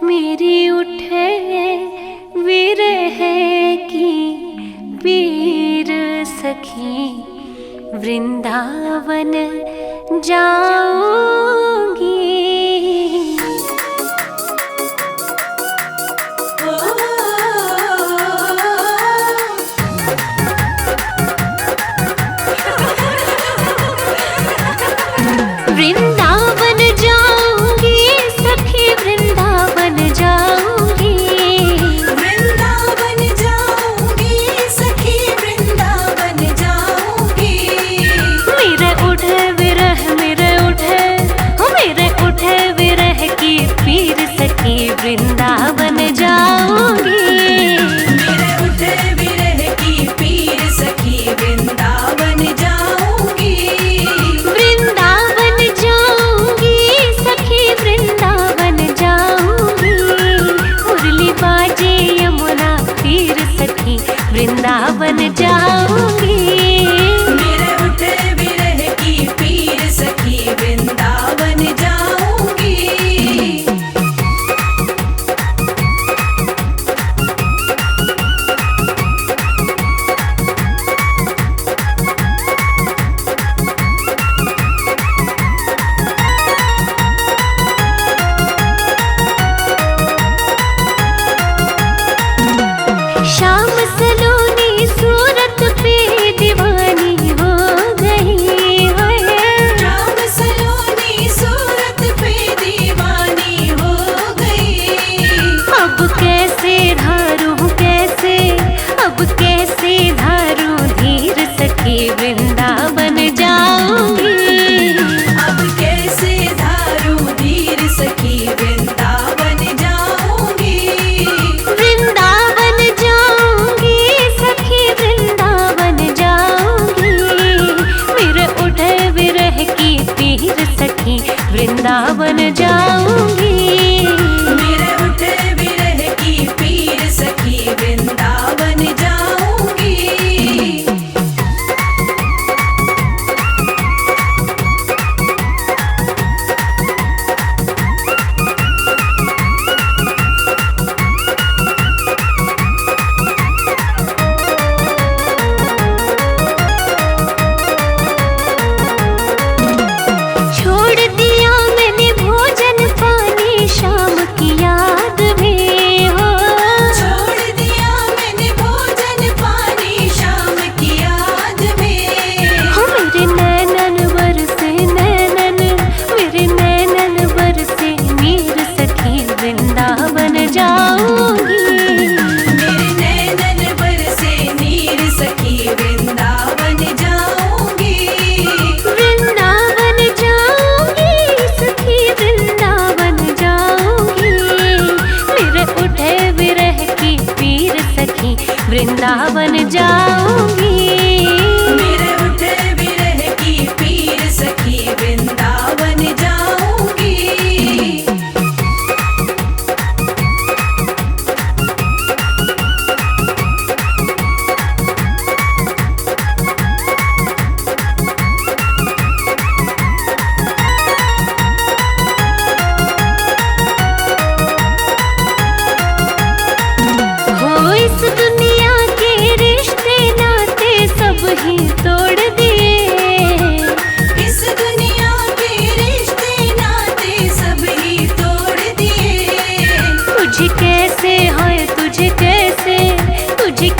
मेरी उठे विरह की पीर सखी, वृंदावन जाऊंगी। वृंदावन जाऊंगी सखी, वृंदावन जाऊंगी। वृंदावन जाऊंगी सखी, वृंदावन जाऊंगी। मेरे उठे विरह, मेरे उठे विरह की पीर सखी, वृंदावन जाऊंगी। मेरे उठे विरह की पीर सखी, वृंदावन जाऊंगी। वृंदावन जाऊंगी सखी, वृंदावन जाऊंगी। मुरली बाजे यमुना तीर सखी, वृंदावन जाऊंगी। मेरे उठे विरह की पीर सखी, वृंदावन जाऊंगी। शाम सलोनी सूरत पे दीवानी हो गई है। शाम सलोनी सूरत पे दीवानी हो गई। अब कैसे धारूं, अब कैसे धारूं धीर सखी, वृंदावन जाऊंगी। अब कैसे धारूं धीर सखी, वृंदावन जाऊंगी। वृंदावन जाऊंगी सखी, वृंदावन जाऊंगी। मेरे उठे विरह की पीर सखी, वृंदावन जाऊंगी। मेरे उठे विरह की पीर सखी, वृंदावन जाऊंगी। छोड़ दिया मैंने भोजन पानी शाम की याद में हो। छोड़ दिया मैंने भोजन पानी शाम की याद में। हो मेरे नैनन बरसे नैनन, मेरे नैनन बरसे नीर सखी, वृंदावन जाऊंगी। मेरे नैनन बरसे नीर सखी, वृंदावन जाऊंगी। वृंदावन जाऊंगी सखी, वृंदावन जाऊंगी। मेरे उठे विरह की पीर सखी, वृंदावन जाऊंगी। मेरे उठे विरह की पीर सखी, वृंदावन जाऊंगी। हो इस दुनिया के रिश्ते नाते सब ही तोड़ दिए। इस दुनिया के रिश्ते नाते सब ही तोड़ दिए। तुझे कैसे है, तुझे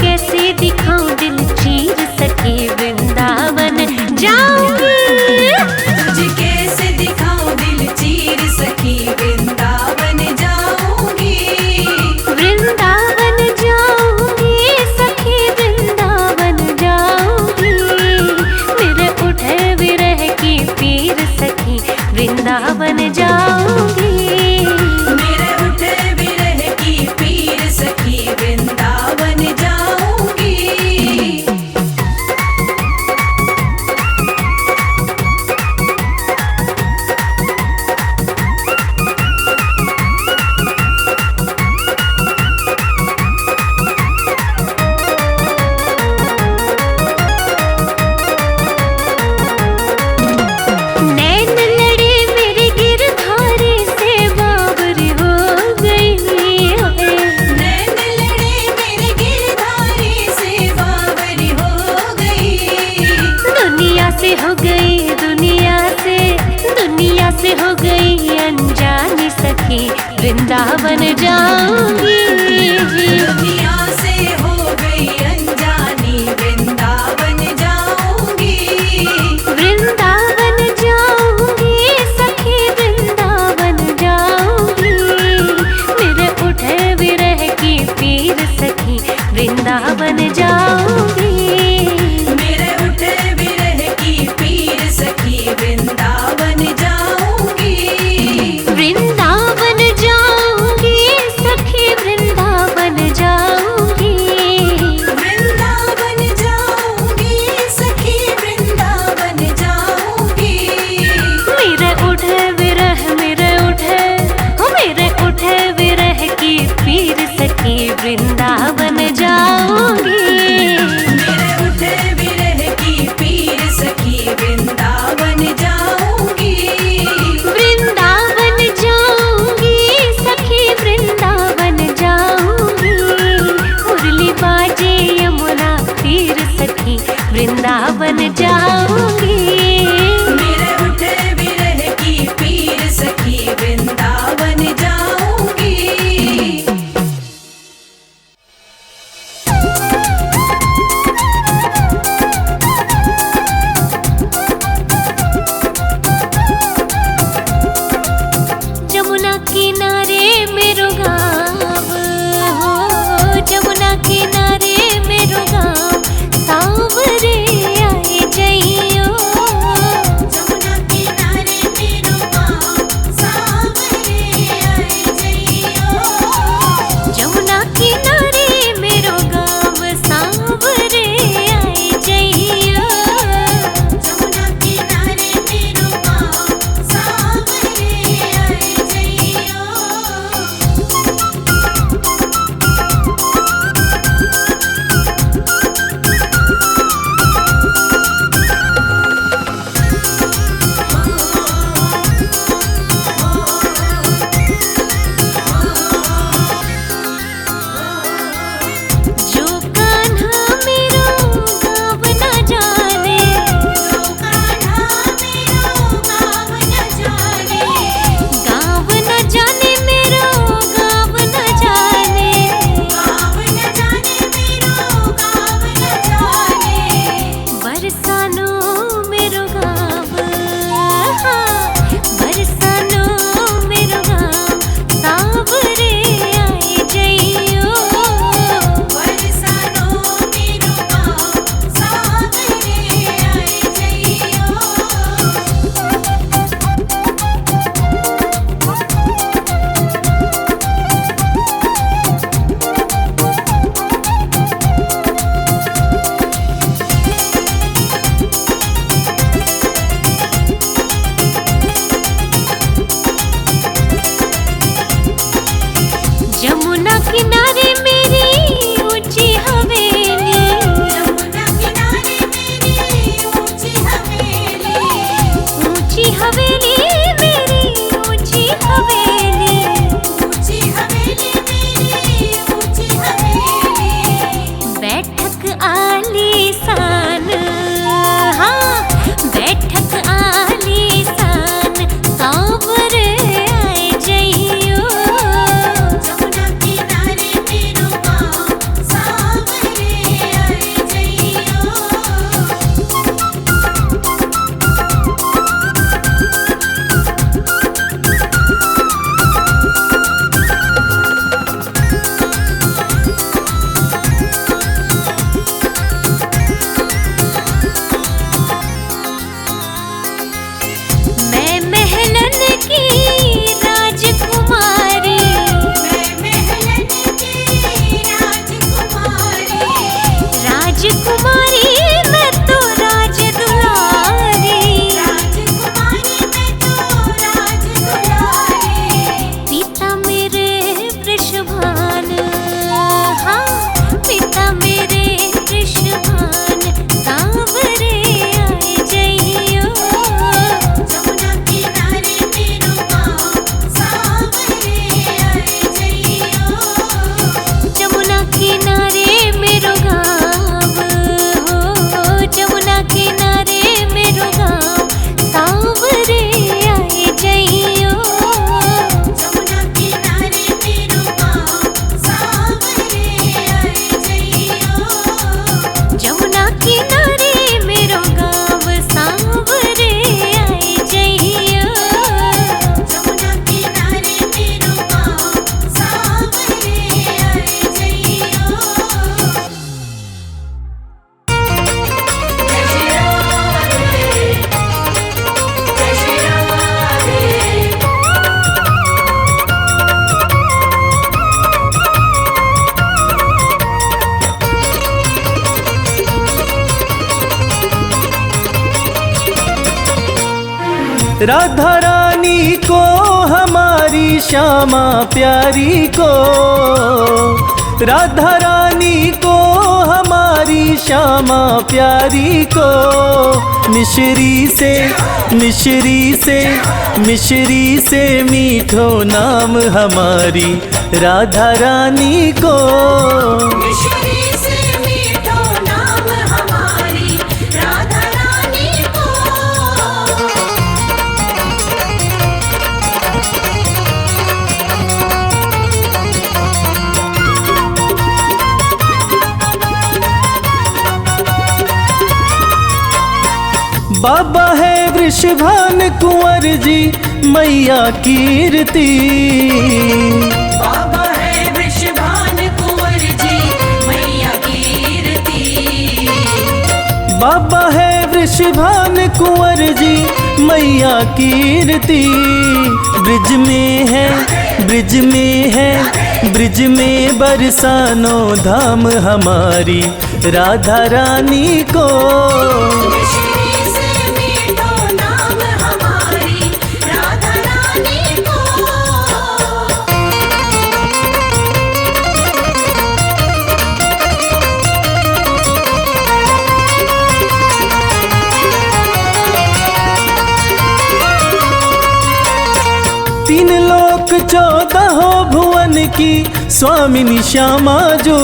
कैसे दिखाऊं दिल चीर सखी, वृंदावन जाऊंगी। तुझे कैसे दिखाऊं दिल चीर सखी, वृंदावन जाऊंगी। वृंदावन जाऊंगी सखी, वृंदावन जाऊंगी। मेरे उठे विरह की पीर सखी, वृंदावन जाऊंगी। मेरे उठे विरह की वृंदावन जाऊंगी। दुनिया से हो गई अनजानी, वृंदावन जाऊंगी। वृंदावन जाऊंगी सखी, वृंदावन जाऊंगी। मेरे उठे विरह की पीर सखी, वृंदावन जाऊंगी। मेरे उठे विरह की पीर सखी, वृंदावन जाऊंगी। वृंदावन जाऊंगी सखी, वृंदावन राधा रानी को हमारी श्यामा प्यारी को, राधा रानी को हमारी श्यामा प्यारी को, मिश्री से मिश्री से मिश्री से मीठो नाम हमारी राधा रानी को। मिश्री से मीठो नाम हमारी राधा रानी को। बाबा है वृषभान कुंवर जी मैया कीर्ति, बाबा है वृषभान कुंवर जी मैया कीर्ति। बाबा है वृषभान कुंवर जी मैया कीर्ति। ब्रिज में है ब्रिज में है ब्रिज में बरसानो धाम हमारी राधा रानी को। मिश्री से मीठो नाम हमारी राधा रानी को। तीन लोक 14 भुवन की स्वामिनी श्यामा जो,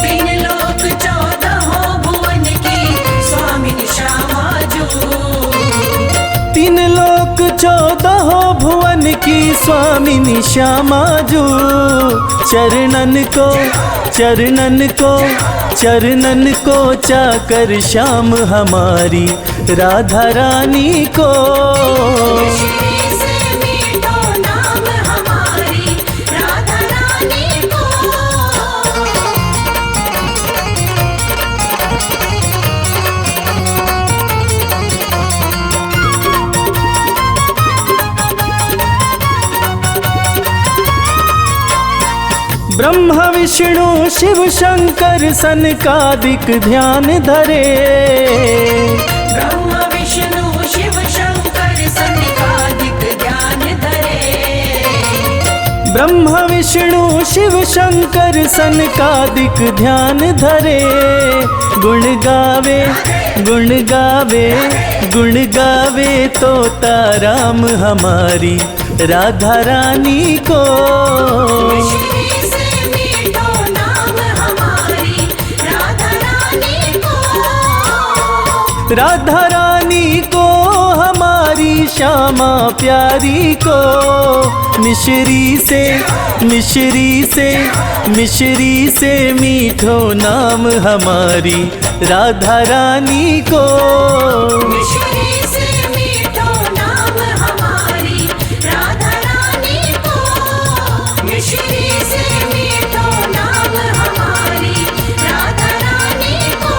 तीन लोक 14 भुवन की स्वामिनी श्यामा जो। तीन लोक 14 भुवन की स्वामिनी श्यामा जो। चरणन को चरणन को चरणन को चाकर श्याम हमारी राधा रानी को। मिश्री से मीठो नाम हमारी राधा रानी को। ब्रह्मा विष्णु शिव शंकर सनकादिक ध्यान धरे। ब्रह्मा विष्णु शिव शंकर सनकादिक ध्यान धरे। ब्रह्मा विष्णु शिव शंकर सनकादिक ध्यान धरे। गुण गावे गुण गावे गुण गावे तोता राम हमारी राधा रानी को। मिश्री से मीठो नाम हमारी राधा रानी को। राधा रानी को हमारी श्यामा प्यारी को। मिश्री से मिश्री से मिश्री से मीठो नाम हमारी राधा रानी को। मिश्री से मीठो नाम हमारी राधा रानी को। मिश्री से मीठो नाम हमारी राधा रानी को।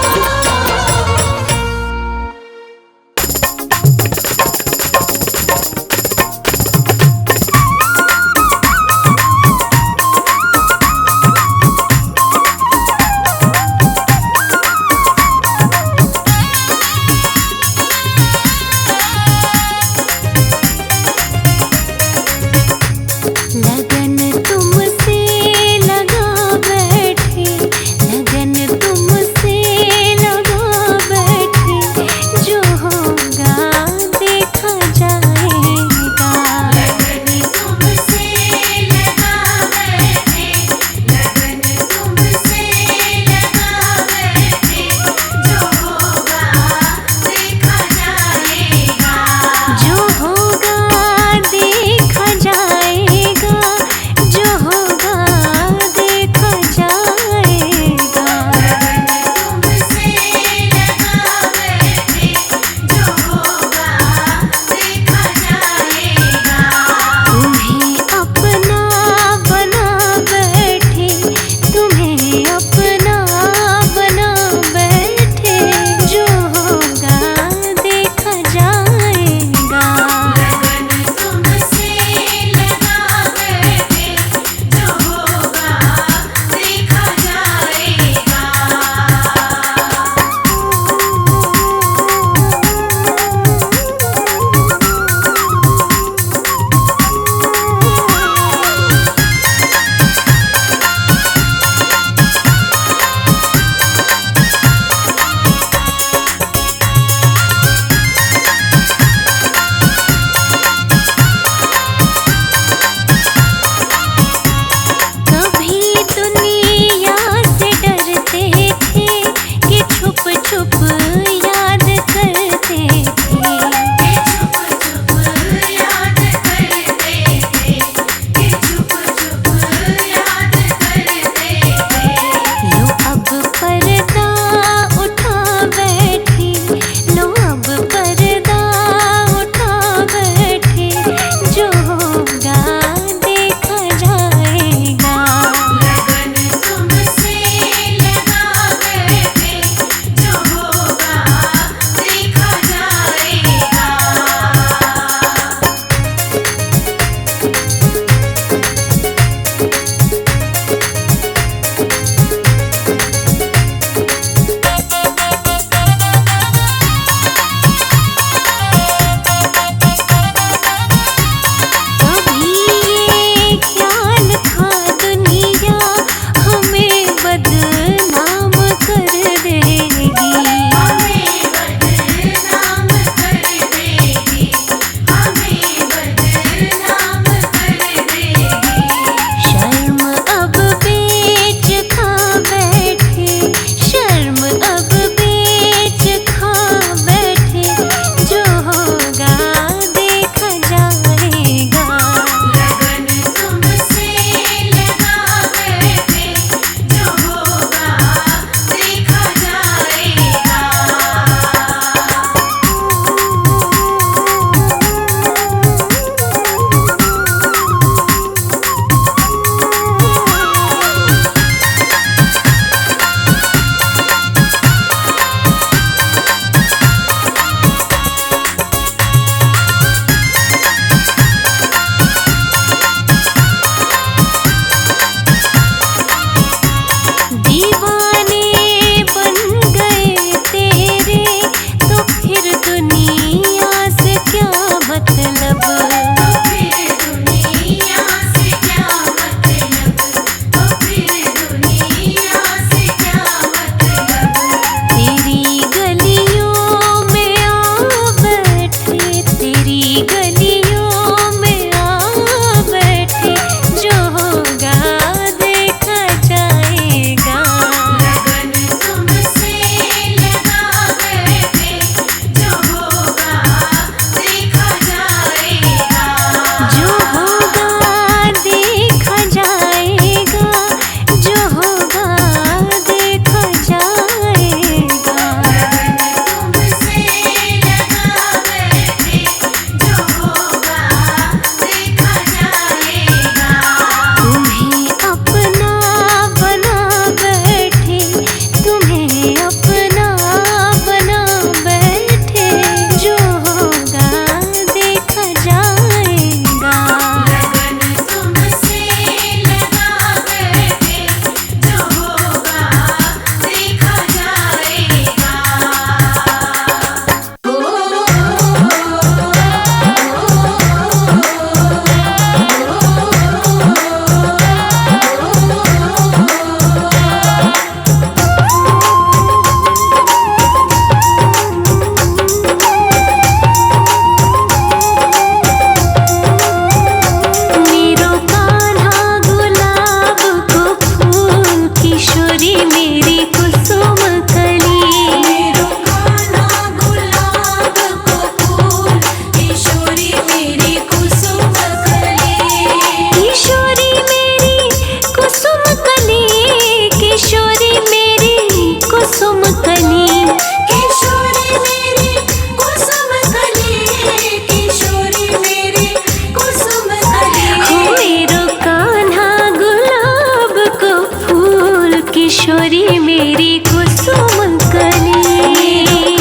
मेरी कुसुम कली।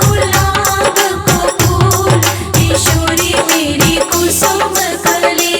गुलाब को फूल किशोरी मेरी कुसुम कली।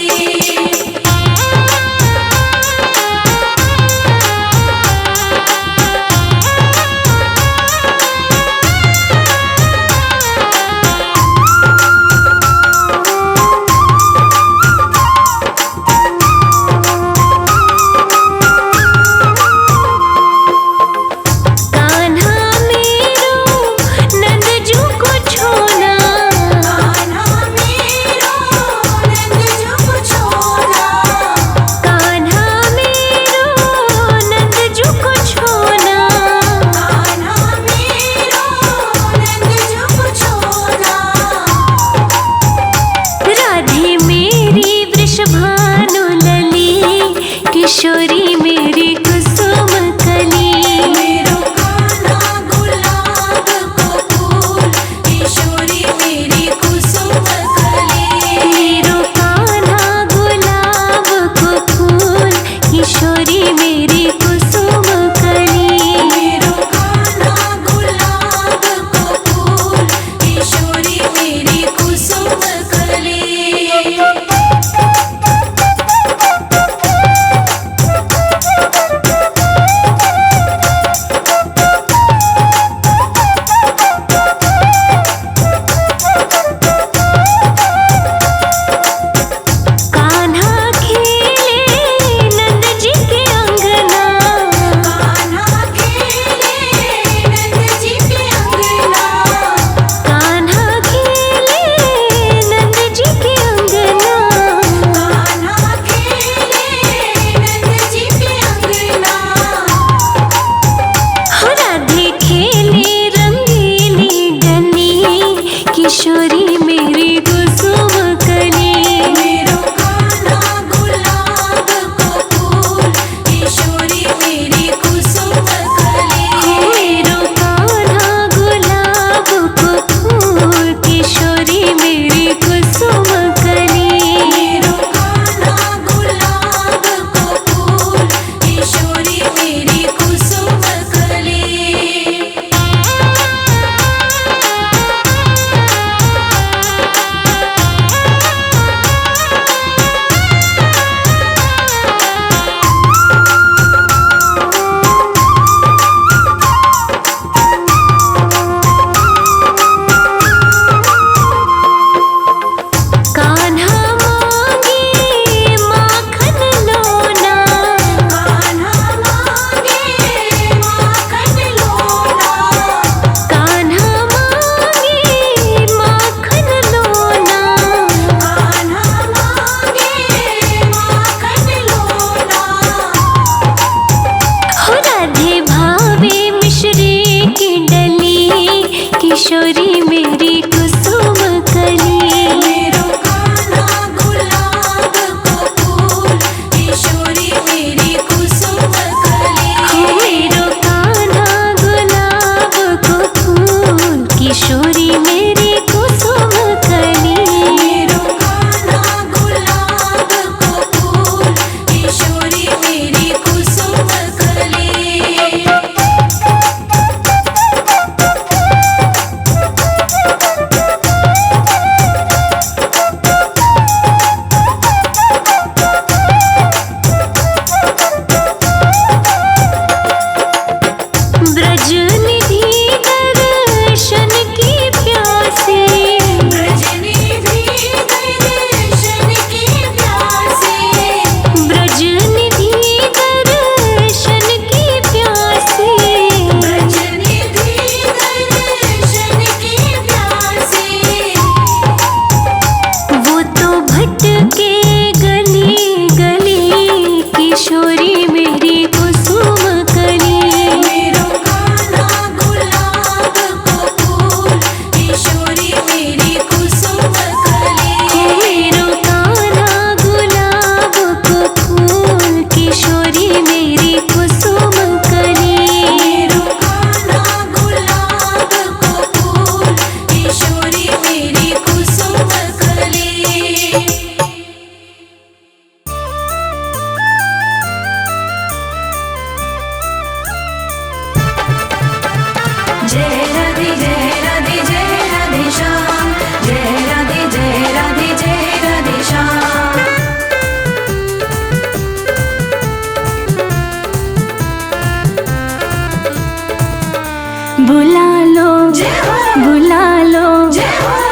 बुला लो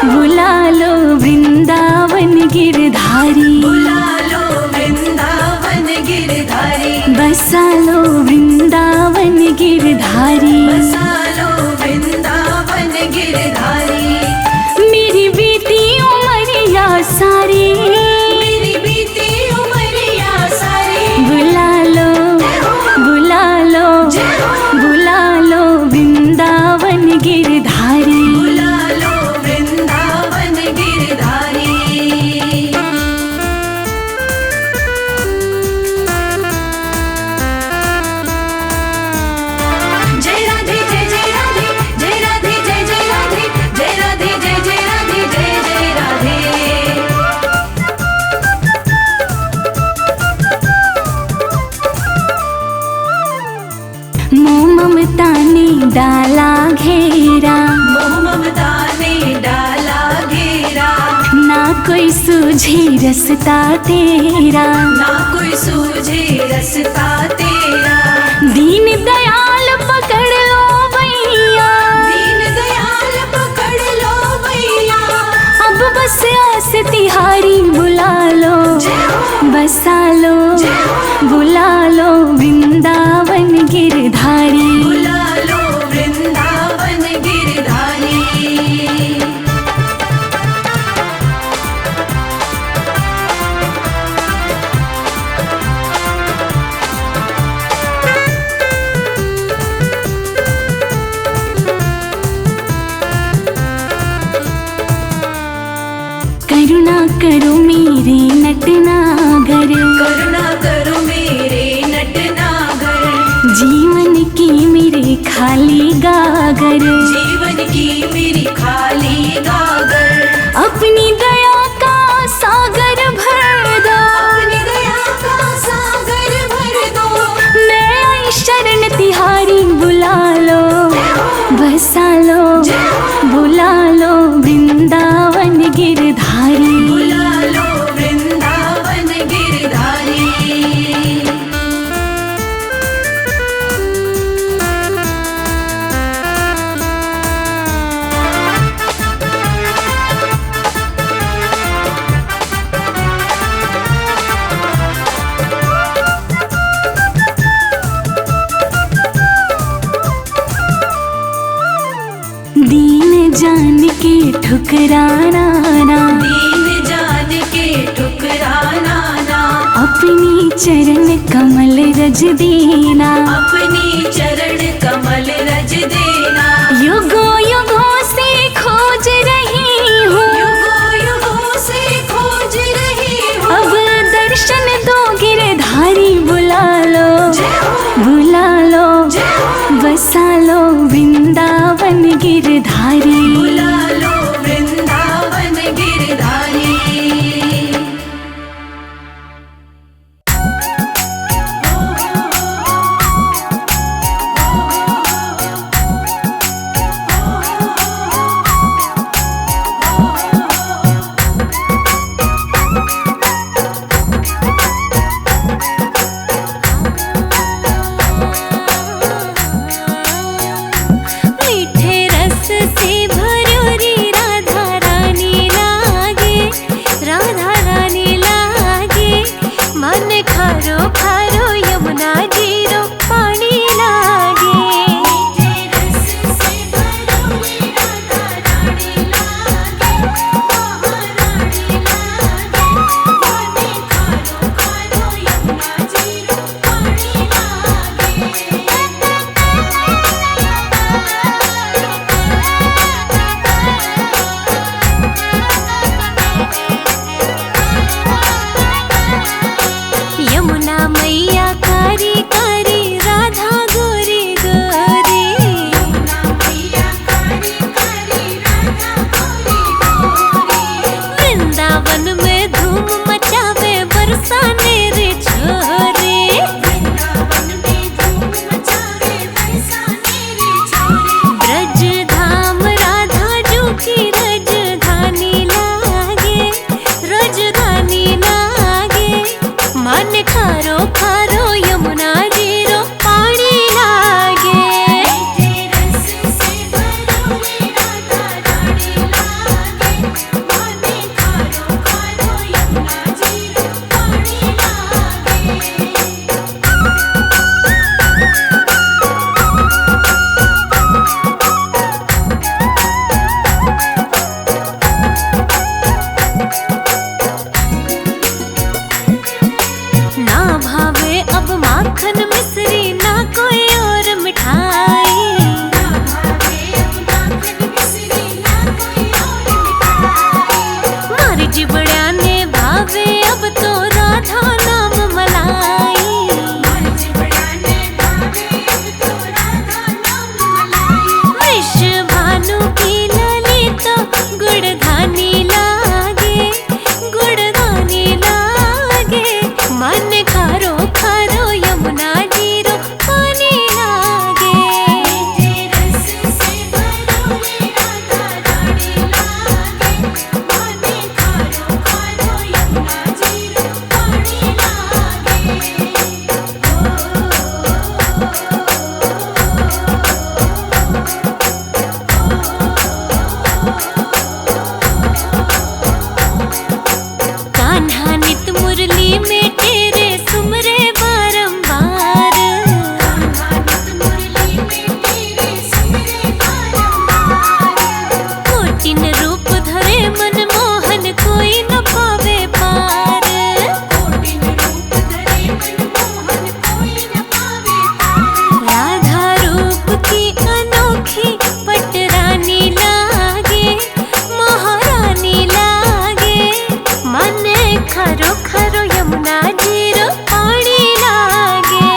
बुला लो वृंदावन गिरधारी, बुला लो वृंदावन गिरधारी, बसा लो वृंदावन गिरधारी, बसा लो वृंदावन गिरधारी। मेरी बीती उमरिया सारी, मेरी बीती उमरिया सारी, बुला लो बुला लो बुला लो वृंदावन गिरधारी, बुला लो वृंदावन गिरधारी। जय राधे जय जय राधे, जय राधे जय जय राधे, जय राधे जय जय राधे, जय जय राधे। मोह ममता ने डाला घेरा, मोह ममता ने डाला घेरा, ना कोई सूझे रस्ता तेरा, ना कोई सूझे रस्ता तेरा। दीन दयाल पकड़ लो भैया, दीन दयाल पकड़ लो भैया, अब बस आस तिहारी, बुला लो बसा लो बुला लो वृंदावन गिरधारी, बुला लो वृंदावन गिरधारी। करुणा करो मेरे नटनागर, करुणा करो मेरे नटनागर, जीवन की मेरे खाली गागर, जीवन की मेरी खाली गागर। अपनी दया का सागर भर दो, अपनी दया का सागर भर दो, मैं आई शरण तिहारी, बुला लो बसा लो बुला लो वृंदावन गिरधारी, बुला लो वृंदावन गिरधारी। दीन जान के ठुकराना ना, दीन जान के ठुकराना ना, अपनी चरण कमल रज देना, अपनी चरण कमल रज देना। युगों युगों से खोज रही हूँ, युगों युगों से खोज रही हूँ, अब दर्शन दो गिरधारी, बुला लो बसा लो वृंदावन गिरधारी, बुला लो वृंदावन गिरधारी। मीठे रस से भरो रे राधा रानी लागे, राधा रानी लागे, मन खारो खारो यमुना जीरो पानी लागे। मीठे रस से भरो रे राधा रानी लागे, महारानी लागे, मन खारो खारो यमुना जीरो पानी लागे। यमुना मैया कारी कारी, राधा गोरी गोरी, यमुना मैया कारी कारी, राधा गोरी गोरी, वृंदावन में धूम मचावे बरसाने रे छोरे, वृंदावन में धूम मचावे बरसाने रे छोरे, ब्रज धाम राधा जू की राजधानी लागे, राजधानी लागे, मन खारो खारो अब माखन मिश्री ना कोई और मिठाई। मारी जिबड़ा ने भावे अब तो राधा नाम मलाई। वृष भानु की लली तो गुड़धानी लागे, गुड़धानी लागे। मन खारो खारो यमुना जीरो पानी लागे। कान्हा नित मुरली में तेरे सुमरे बारंबार। कोटिन रूप धरे मनमोहन कोई न पावे पार। राधा रूप की अनोखी पटरानी लागे, महारानी लागे। मन खरो खरो यमुना जीरो पानी लागे।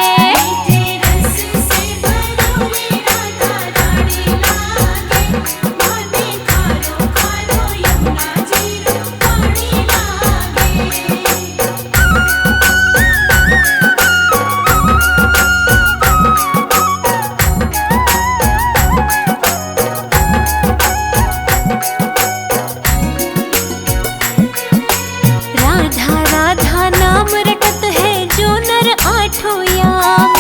राधा राधा नाम रटत है जो नर आठों याम।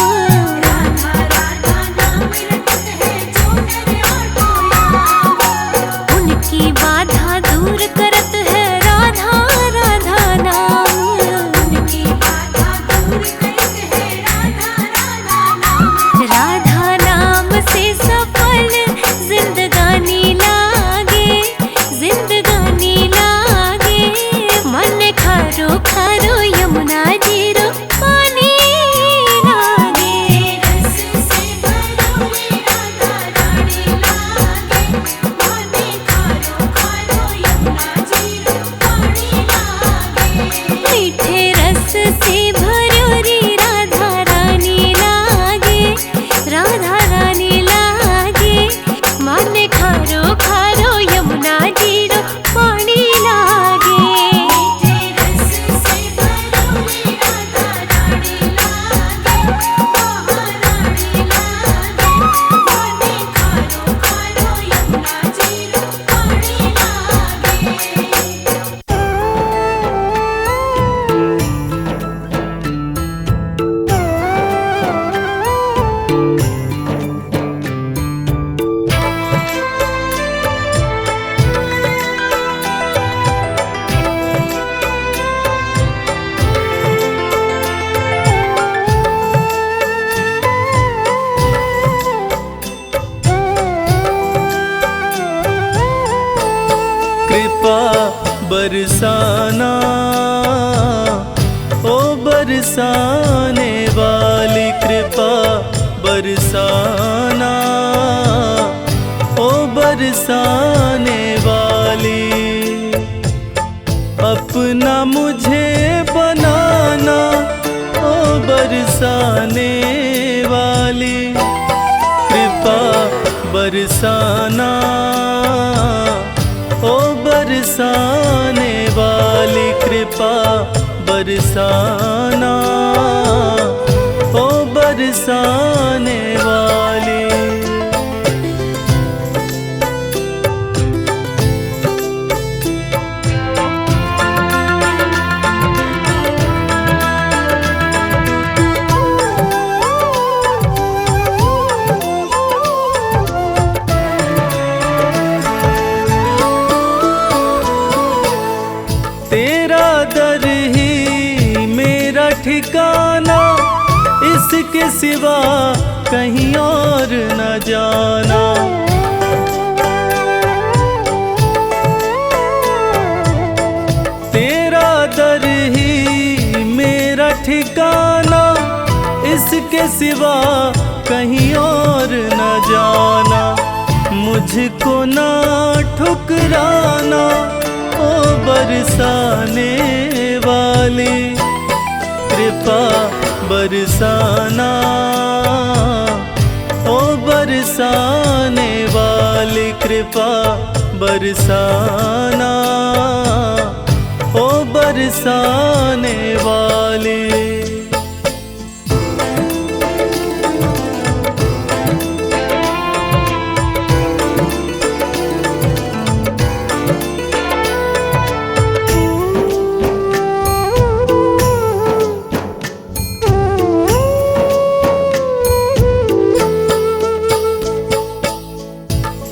उनकी बाधा दूर करत है राधा राधा नाम। राधा नाम से सफल जिंदगानी लागे, जिंदगानी लागे। मन खारो खारो यमुना जीरो पानी लागे। मीठे रस से भरोरी राधा रानी लागे, राधा रानी लागे। मन खारो खारो यमुना जीरो पानी लागे। कृपा बरसाना, ओ बरसाने वाली कृपा बरसाना, ओ बरसाने वाली। अपना मुझे बनाना, ओ बरसाने वाली कृपा बरसाना, ओ बरसाने वाली कृपा बरसाना, ओ बरसाने वाली। तेरा दर ही मेरा ठिकाना, इसके सिवा कहीं और न जाना। तेरा दर ही मेरा ठिकाना, इसके सिवा कहीं और न जाना। मुझको ना ठुकराना ओ बरसाने वाली, कृपा बरसाना ओ बरसाने वाली, कृपा बरसाना ओ बरसाने वाली।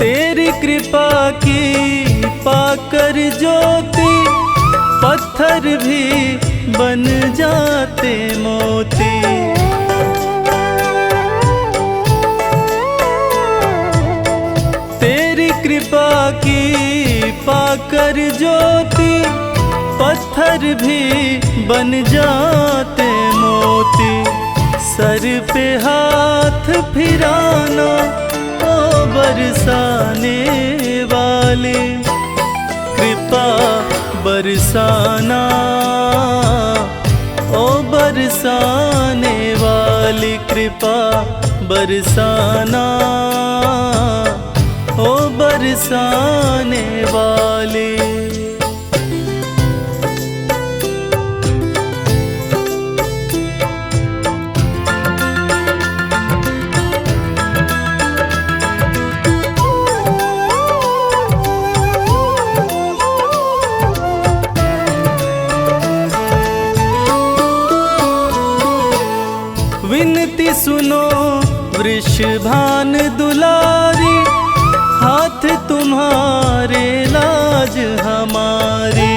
तेरी कृपा की पाकर ज्योति, पत्थर भी बन जाते मोती। तेरी कृपा की पाकर ज्योति, पत्थर भी बन जाते मोती। सर पे हाथ फिराना ओ बरसाने वाली, कृपा बरसाना ओ बरसाने वाली, कृपा बरसाना ओ बरसाने वाली। विनती सुनो वृषभान दुलारी, हाथ तुम्हारे लाज हमारी।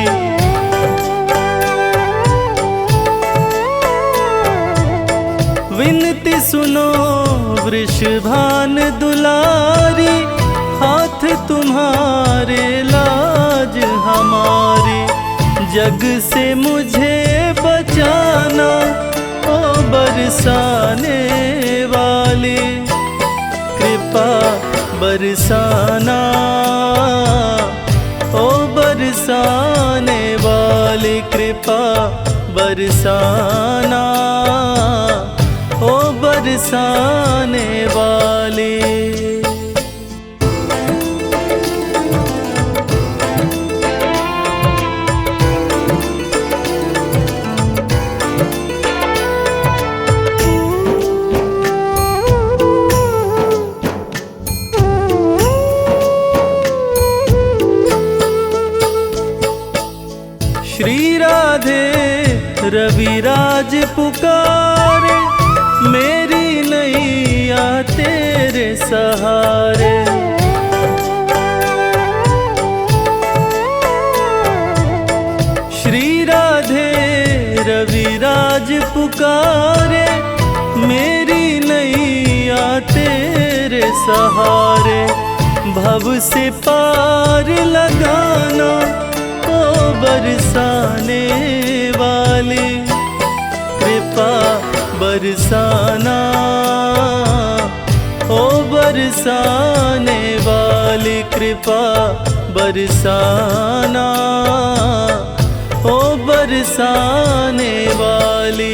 विनती सुनो वृषभान दुलारी, हाथ तुम्हारे लाज हमारी। जग से मुझे बचाना ओ बरसाने वाली, कृपा बरसाना ओ बरसाने वाली, कृपा बरसाना ओ बरसाने वाली। श्री राधे रविराज पुकारे, मेरी नैया तेरे सहारे। श्री राधे रविराज पुकारे, मेरी नैया तेरे सहारे। भव से पार लगाना ओ बरसाने वाली, कृपा बरसाना ओ बरसाने वाली, कृपा बरसाना ओ बरसाने वाली।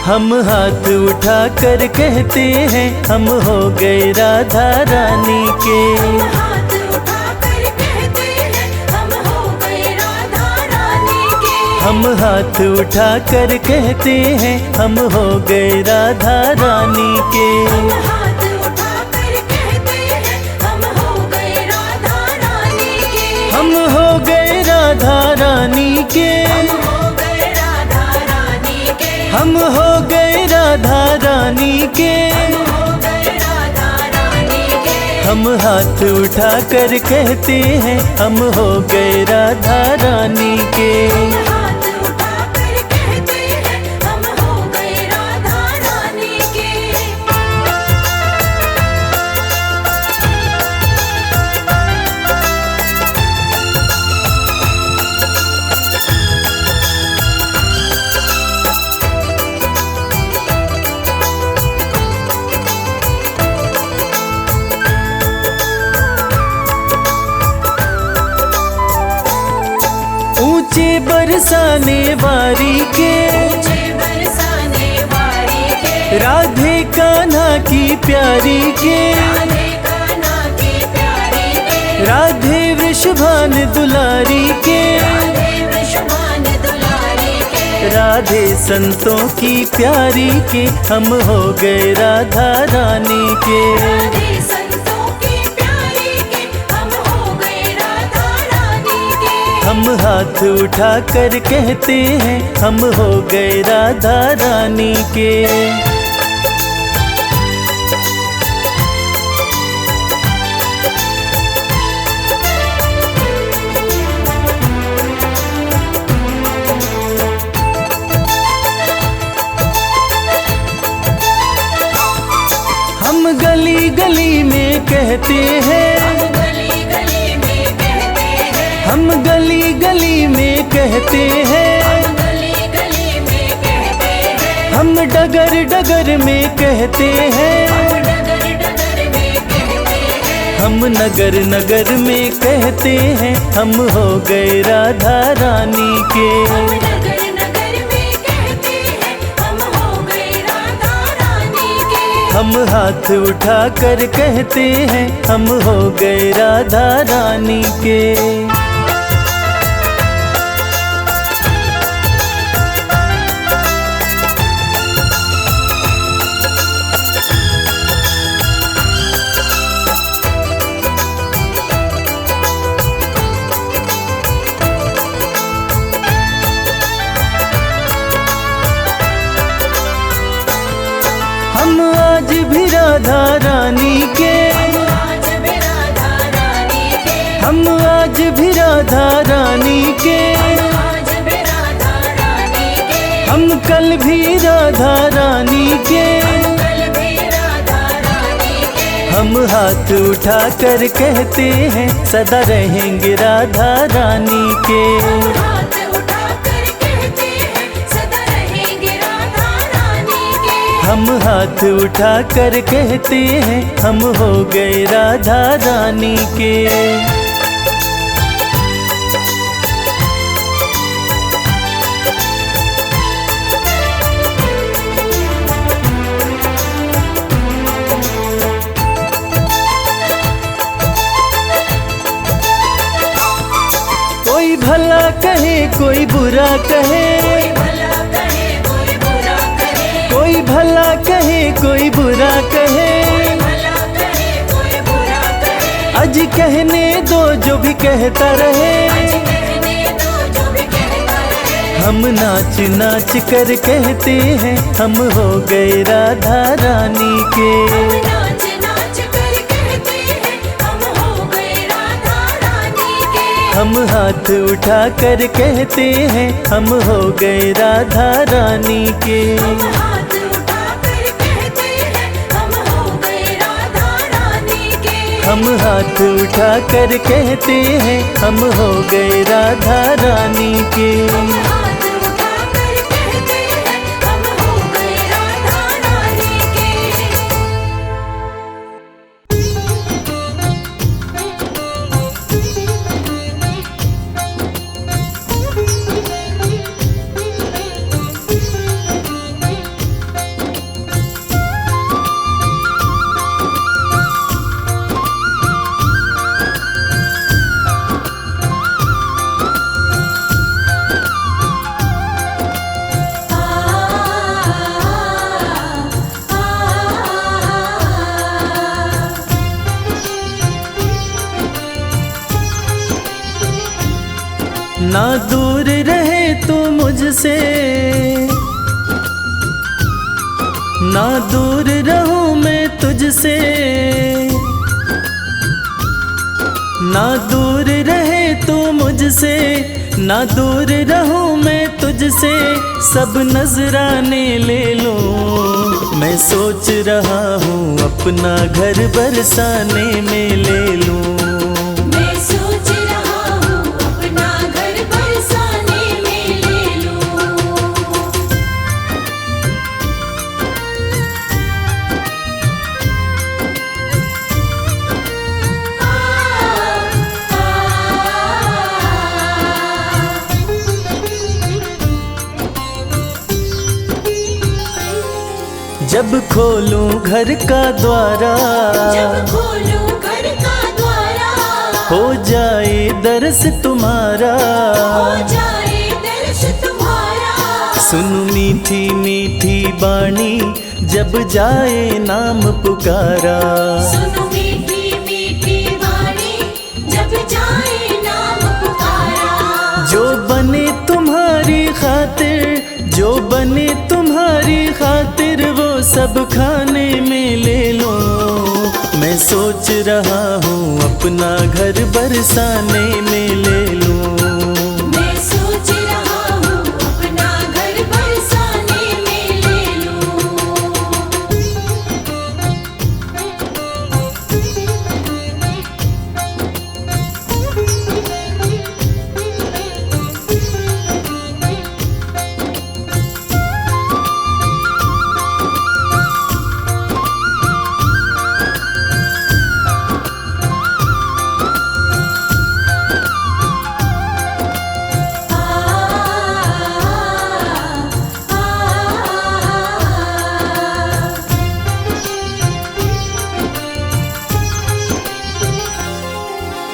हम हाथ उठा कर कहते हैं, हम हो गए राधा रानी के। हम हाथ उठा कर कहते हैं, हम हो गए राधा रानी के। हम हाथ उठा कर कहते हैं, हम हो गए राधा रानी के। हम हाथ उठा कर कहते हैं, हम हो गए राधा रानी के। हम हो गए राधा रानी के। हम हो गए राधा रानी के। हम हो गए राधा हम हाथ उठा कर कहते हैं हम हो गए राधा रानी के। हाथ उठाकर कहते हैं हम हो गए राधा रानी के। ऊंचे बरसाने वारी के, ऊंचे बरसाने वारी के, राधे कान्हा की प्यारी के, राधे कान्हा की प्यारी के, राधे वृषभान दुलारी के, राधे वृषभान दुलारी के, राधे संतों की प्यारी के, हम हो गए राधा रानी के। राधे संतों की प्यारी के, हम हो गए राधा रानी के। हम हाथ उठा कर कहते हैं हम हो गए राधा रानी के। हम गली गली में कहते हैं, हम गली गली में कहते हैं, हम गली गली में कहते हैं, हम गली गली में कहते हैं, हम डगर डगर में कहते हैं, हम डगर डगर में कहते हैं, हम नगर नगर में कहते हैं हम हो गए राधा रानी के। हम नगर नगर में कहते हैं हम हो गए राधा रानी के। हम हाथ उठा कर कहते हैं हम हो गए राधा रानी के। हम आज भी राधा रानी के, हम आज भी राधा रानी के, हम आज भी राधा रानी के, हम आज भी राधा रानी के, हम कल भी राधा रानी के। कल भी राधा रानी के। हम हाथ उठा कर कहते हैं सदा रहेंगे राधा रानी के। हाथ उठाकर कहते हैं सदा रहेंगे राधा रानी के। हम हाथ उठा कर कहते हैं हम हो गए राधा रानी के। कोई भला कहे कोई बुरा कहे, कोई भला कहे कोई बुरा कहे, कोई भला कहे कोई बुरा कहे, कोई भला कहे कोई बुरा कहे। आज कहने दो जो भी कहता रहे। आज कहने दो जो भी कहता रहे। हम नाच नाच कर कहते हैं हम हो गए राधा रानी के। हम नाच नाच कर कहते हैं हम हो गए राधा रानी के। हम हाथ उठा कर कहते हैं हम हो गए राधा रानी के। हम हाथ उठाकर कहते हैं हम हो गए राधा रानी के। हम हाथ उठा कर कहते हैं हम हो गए राधा रानी के। हम हाथ उठाकर कहते हैं हम हो गए राधा रानी के। ना दूर रहे तू मुझसे, ना दूर रहूं मैं तुझसे। ना दूर रहे तू मुझसे, ना दूर रहूं मैं तुझसे, सब नजराने ले लूं। मैं सोच रहा हूँ अपना घर बरसाने में ले लूं। मैं सोच रहा हूँ अपना घर बरसाने में ले लूं। जब खोलूं घर का द्वारा, जब खोलूं घर का द्वारा, हो जाए दर्श तुम्हारा, हो जाए दर्श तुम्हारा। सुन मीठी मीठी बाणी जब जाए नाम पुकारा। सुनो मीठी मीठी वाणी जब जाए नाम पुकारा। जो बने तुम्हारी खातिर, जो बने तुम्हारी खातिर, वो सब खाने में ले लो। मैं सोच रहा हूँ अपना घर बरसाने में ले लूं। मैं सोच रहा हूँ अपना घर बरसाने में ले लूं।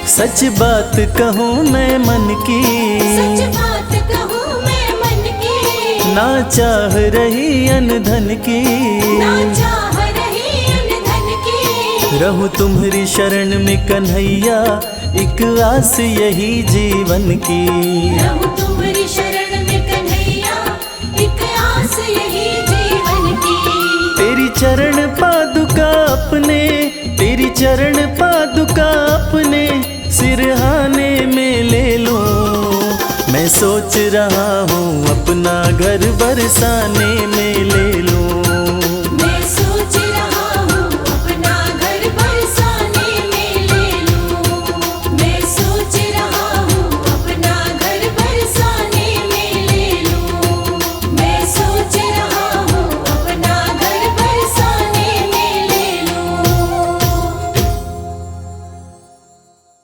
सच बात कहूँ मैं मन की, सच बात कहूँ मैं मन की, ना चाह रही अनधन की, ना चाह रही अनधन की। रहूं तुम्हारी शरण में कन्हैया, एक आस यही जीवन की। रहूं तुम्हारी शरण में कन्हैया, एक आस यही जीवन की। तेरी चरण पादुका अपने, तेरी चरण पादुका अपने सिरहाने में ले लूं। मैं सोच रहा हूँ अपना घर बरसाने में ले